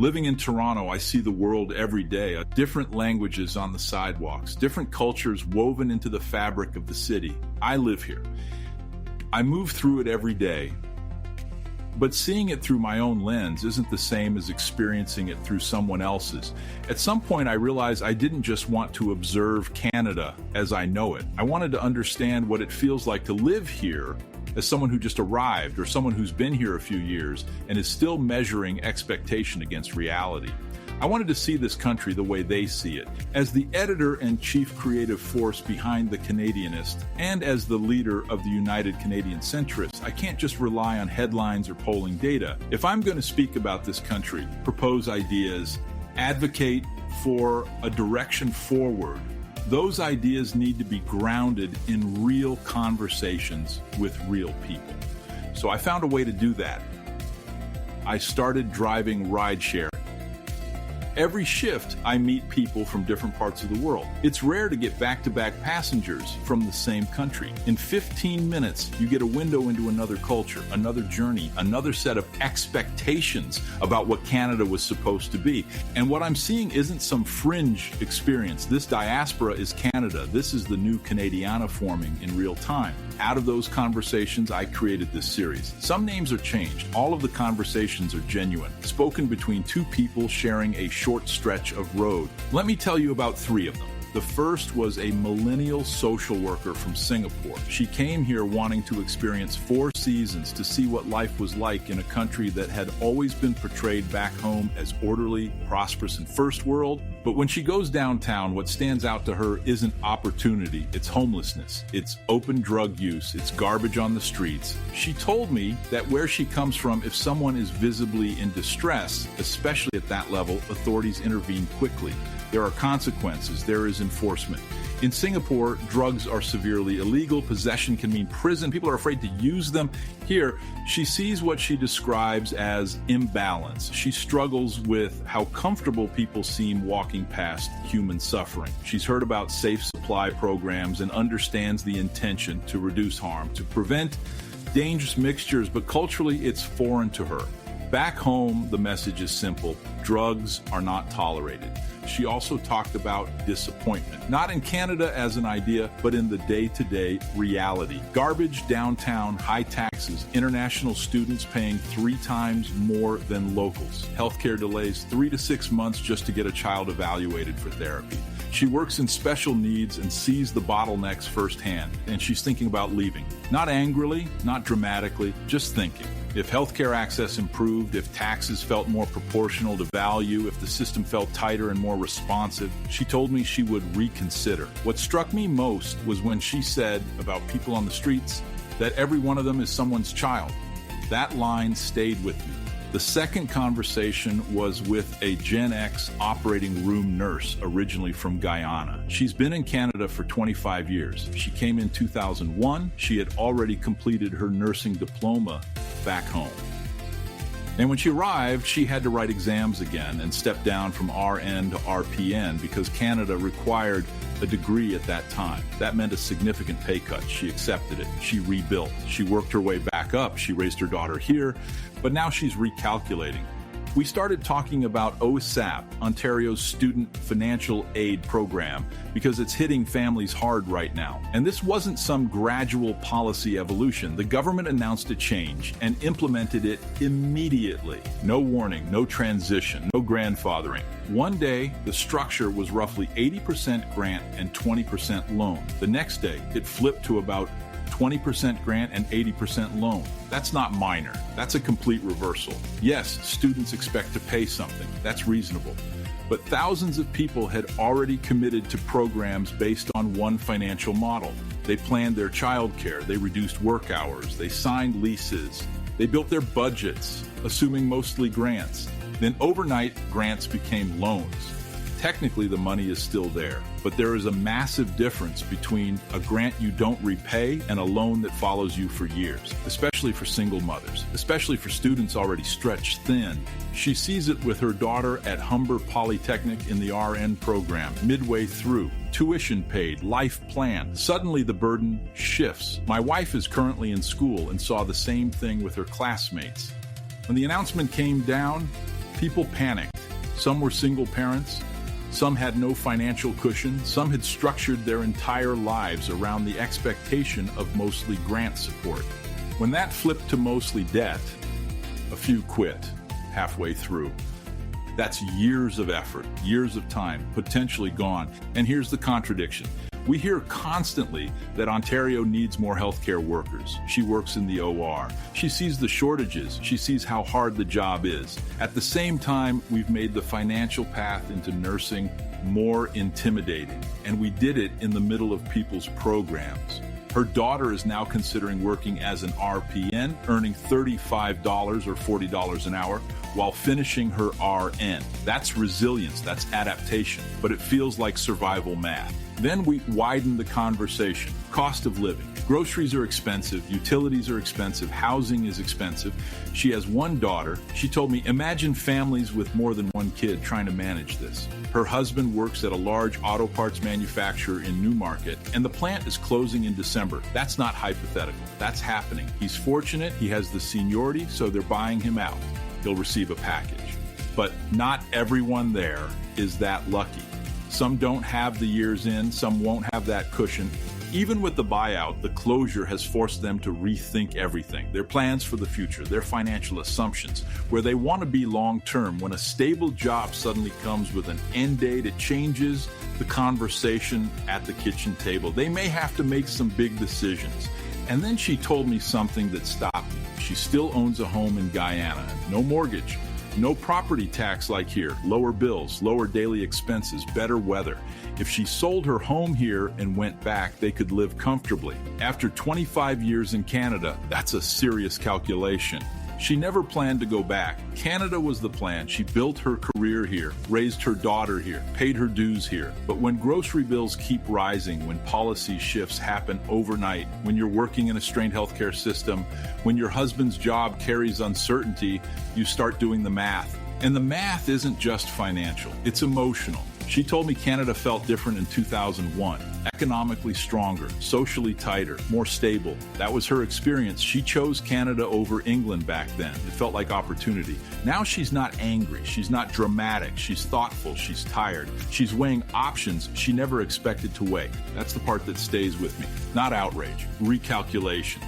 Living in Toronto, I see the world every day. Different languages on the sidewalks, different cultures woven into the fabric of the city. I live here. I move through it every day. But seeing it through my own lens isn't the same as experiencing it through someone else's. At some point, I realized I didn't just want to observe Canada as I know it. I wanted to understand what it feels like to live here as someone who just arrived or someone who's been here a few years and is still measuring expectation against reality. I wanted to see this country the way they see it. As the editor and chief creative force behind The Canadianist, and as the leader of the United Canadian Centrists, I can't just rely on headlines or polling data. If I'm going to speak about this country, propose ideas, advocate for a direction forward, those ideas need to be grounded in real conversations with real people. So I found a way to do that. I started driving rideshare. Every shift, I meet people from different parts of the world. It's rare to get back-to-back passengers from the same country. In 15 minutes, you get a window into another culture, another journey, another set of expectations about what Canada was supposed to be. And what I'm seeing isn't some fringe experience. This diaspora is Canada. This is the new Canadiana forming in real time. Out of those conversations, I created this series. Some names are changed. All of the conversations are genuine, spoken between two people sharing a short stretch of road. Let me tell you about three of them. The first was a millennial social worker from Singapore. She came here wanting to experience 4 seasons to see what life was like in a country that had always been portrayed back home as orderly, prosperous, and first world. But when she goes downtown, what stands out to her isn't opportunity, it's homelessness, it's open drug use, it's garbage on the streets. She told me that where she comes from, if someone is visibly in distress, especially at that level, authorities intervene quickly. There are consequences, there is enforcement. In Singapore, drugs are severely illegal, possession can mean prison, people are afraid to use them. Here, she sees what she describes as imbalance. She struggles with how comfortable people seem walking past human suffering. She's heard about safe supply programs and understands the intention to reduce harm, to prevent dangerous mixtures, but culturally it's foreign to her. Back home, the message is simple. Drugs are not tolerated. She also talked about disappointment, not in Canada as an idea, but in the day-to-day reality. Garbage downtown, high taxes, international students paying 3 times more than locals. Healthcare delays 3 to 6 months just to get a child evaluated for therapy. She works in special needs and sees the bottlenecks firsthand, and she's thinking about leaving. Not angrily, not dramatically, just thinking. If healthcare access improved, if taxes felt more proportional to value, if the system felt tighter and more responsive, she told me she would reconsider. What struck me most was when she said about people on the streets that every one of them is someone's child. That line stayed with me. The second conversation was with a Gen X operating room nurse, originally from Guyana. She's been in Canada for 25 years. She came in 2001. She had already completed her nursing diploma back home. And when she arrived, she had to write exams again and step down from RN to RPN because Canada required a degree at that time. That meant a significant pay cut. She accepted it. She rebuilt. She worked her way back up. She raised her daughter here, but now she's recalculating. We started talking about OSAP, Ontario's Student Financial Aid Program, because it's hitting families hard right now. And this wasn't some gradual policy evolution. The government announced a change and implemented it immediately. No warning, no transition, no grandfathering. One day, the structure was roughly 80% grant and 20% loan. The next day, it flipped to about 20% grant and 80% loan. That's not minor. That's a complete reversal. Yes, students expect to pay something. That's reasonable. But thousands of people had already committed to programs based on one financial model. They planned their childcare. They reduced work hours. They signed leases. They built their budgets, assuming mostly grants. Then overnight, grants became loans. Technically, the money is still there, but there is a massive difference between a grant you don't repay and a loan that follows you for years, especially for single mothers, especially for students already stretched thin. She sees it with her daughter at Humber Polytechnic in the RN program, midway through. Tuition paid, life plan. Suddenly the burden shifts. My wife is currently in school and saw the same thing with her classmates. When the announcement came down, People panicked. Some were single parents. Some had no financial cushion. Some had structured their entire lives around the expectation of mostly grant support. When that flipped to mostly debt, a few quit halfway through. That's years of effort, years of time, potentially gone. And here's the contradiction. We hear constantly that Ontario needs more healthcare workers. She works in the OR. She sees the shortages. She sees how hard the job is. At the same time, we've made the financial path into nursing more intimidating. And we did it in the middle of people's programs. Her daughter is now considering working as an RPN, earning $35 or $40 an hour, while finishing her RN. That's resilience, that's adaptation, but it feels like survival math. Then we widen the conversation. Cost of living. Groceries are expensive, utilities are expensive, housing is expensive. She has one daughter. She told me, imagine families with more than one kid trying to manage this. Her husband works at a large auto parts manufacturer in Newmarket, and the plant is closing in December. That's not hypothetical. That's happening. He's fortunate. He has the seniority, so they're buying him out. He'll receive a package. But not everyone there is that lucky. Some don't have the years in, some won't have that cushion. Even with the buyout, the closure has forced them to rethink everything, their plans for the future, their financial assumptions, where they want to be long-term. When a stable job suddenly comes with an end date, it changes the conversation at the kitchen table. They may have to make some big decisions. And then she told me something that stopped me. She still owns a home in Guyana, no mortgage. No property tax like here, lower bills, lower daily expenses, better weather. If she sold her home here and went back, they could live comfortably. After 25 years in Canada, that's a serious calculation. She never planned to go back. Canada was the plan. She built her career here, raised her daughter here, paid her dues here. But when grocery bills keep rising, when policy shifts happen overnight, when you're working in a strained healthcare system, when your husband's job carries uncertainty, you start doing the math. And the math isn't just financial, it's emotional. She told me Canada felt different in 2001, economically stronger, socially tighter, more stable. That was her experience. She chose Canada over England back then. It felt like opportunity. Now she's not angry. She's not dramatic. She's thoughtful. She's tired. She's weighing options she never expected to weigh. That's the part that stays with me. Not outrage, recalculation.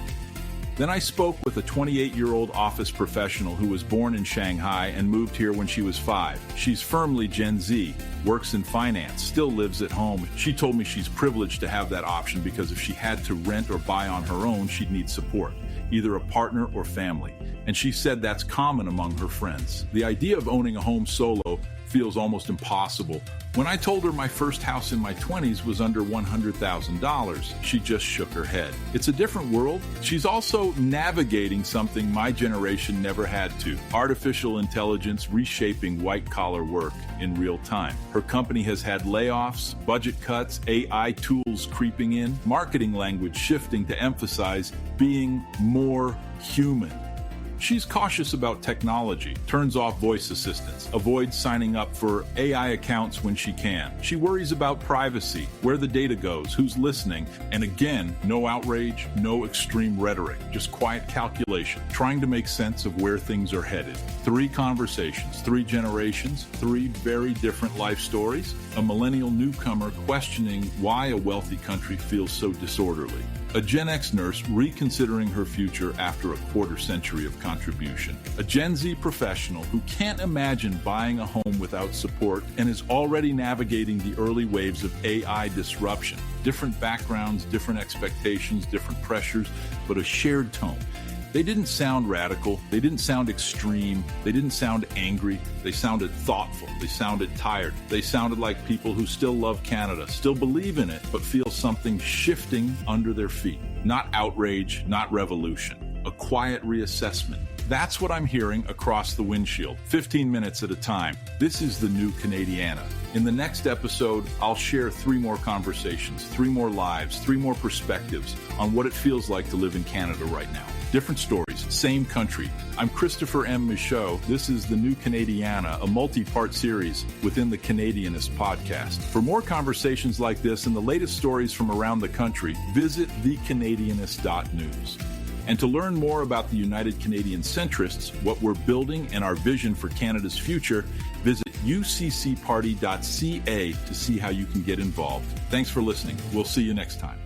Then I spoke with a 28-year-old office professional who was born in Shanghai and moved here when she was 5. She's firmly Gen Z, works in finance, still lives at home. She told me she's privileged to have that option because if she had to rent or buy on her own, she'd need support, either a partner or family. And she said that's common among her friends. The idea of owning a home solo feels almost impossible. When I told her my first house in my 20s was under $100,000, she just shook her head. It's a different world. She's also navigating something my generation never had to. Artificial intelligence reshaping white-collar work in real time. Her company has had layoffs, budget cuts, AI tools creeping in, marketing language shifting to emphasize being more human. She's cautious about technology, turns off voice assistants, avoids signing up for AI accounts when she can. She worries about privacy, where the data goes, who's listening, and again, no outrage, no extreme rhetoric, just quiet calculation, trying to make sense of where things are headed. 3 conversations, 3 generations, 3 very different life stories, a millennial newcomer questioning why a wealthy country feels so disorderly. A Gen X nurse reconsidering her future after a quarter century of contribution. A Gen Z professional who can't imagine buying a home without support and is already navigating the early waves of AI disruption. Different backgrounds, different expectations, different pressures, but a shared tone. They didn't sound radical, they didn't sound extreme, they didn't sound angry, they sounded thoughtful, they sounded tired, they sounded like people who still love Canada, still believe in it, but feel something shifting under their feet. Not outrage, not revolution, a quiet reassessment. That's what I'm hearing across the windshield, 15 minutes at a time. This is the new Canadiana. In the next episode, I'll share 3 more conversations, 3 more lives, 3 more perspectives on what it feels like to live in Canada right now. Different stories, same country. I'm Christopher M. Michaud. This is the new Canadiana, a multi-part series within the Canadianist podcast. For more conversations like this and the latest stories from around the country, visit thecanadianist.news. And to learn more about the United Canadian Centrists, what we're building, and our vision for Canada's future, visit uccparty.ca to see how you can get involved. Thanks for listening. We'll see you next time.